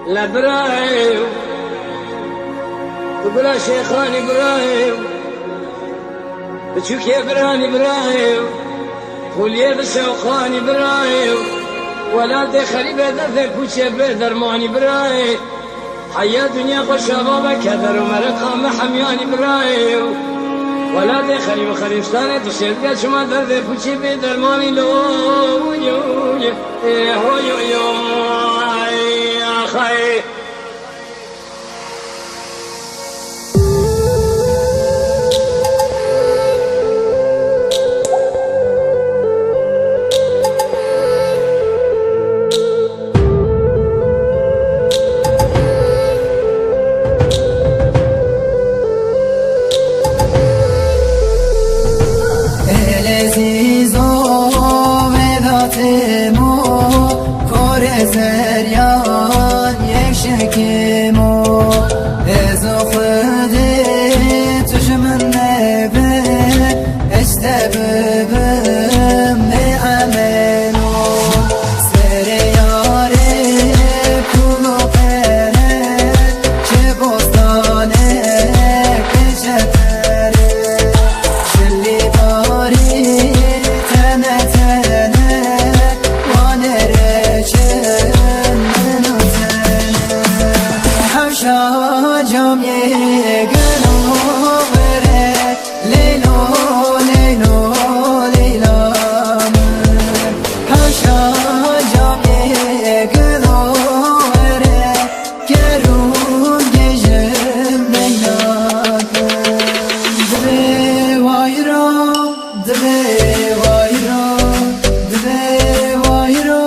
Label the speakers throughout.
Speaker 1: لبرايو وبلا شيخاني برايو بتشوك يا براني برايو قولي بشوقاني برايو ولا دخلي بدر كوشي بدرماني برايو حيا دنيا خوش بابا كذر ومرقا محمياني برايو ولا دخلي وخريفتاني تشير شما درد كوشي بدرماني لو يو يو يو يو يا خير
Speaker 2: زریان یک شکیمو از خودی توش من نبه اشتبابم بعملو سریاره پولو پره چه بستانه کشتره شلی باری تنه تنه وانره جام گلو بره لیلو لیلو لیلا هاشا جام گلو بره گرون گجم نیاد دبه وایرا دبه وایرا دبه وایرا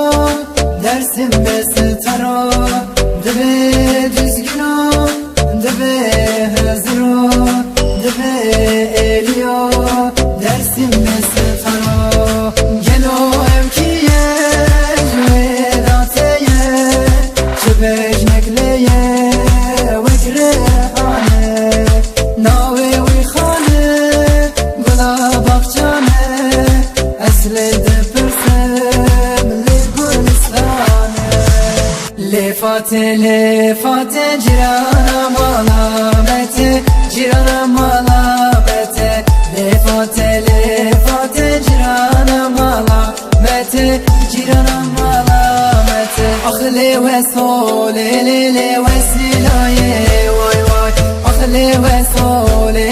Speaker 2: درسم بس ترا دبه düzgüna debe hazro debe eliyo dersim mesfara gelo evkiye jvedateye çebejnekleye vekrehane nave vikhane gula bakçane esle depersem legulistane lefate lefate cirana malamete cirana malamete lefate lefate cirana malamete cirana malamete akhli ve sole le vesilaye vay vay akhli ve sole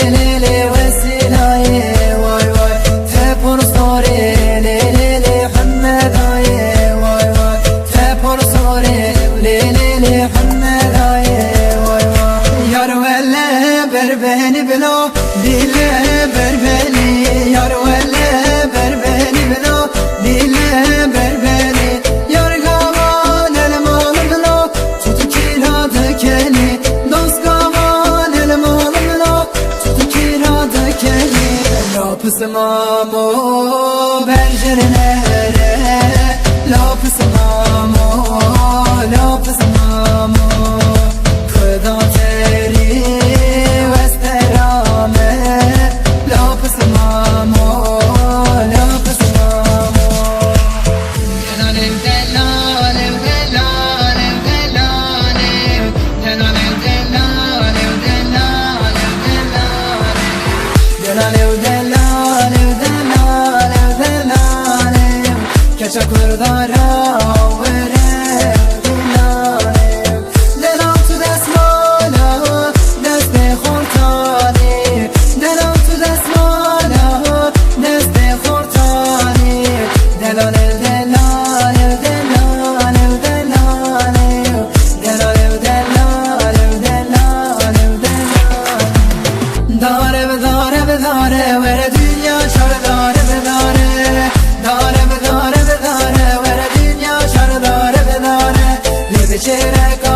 Speaker 2: le vesilaye vay vay tepur sore le hamdaye vay vay tepur sore le hamdaye vay vay yar velle berbeni bilo dile berbeni yar velle berbeni bilo dile berbeni yar gavan el mal bilo tutu kirada keli dost gavan el mal bilo tutu kirada keli lapsmamo pencerelere lapsmamo lapsmamo خدا تری وسترامه لاپس مامو لاپس مامو دلالم دلالم دلالم دلالم دلالم دلالم دلالم دلالم دلالم دلالم کچا کردارا چهره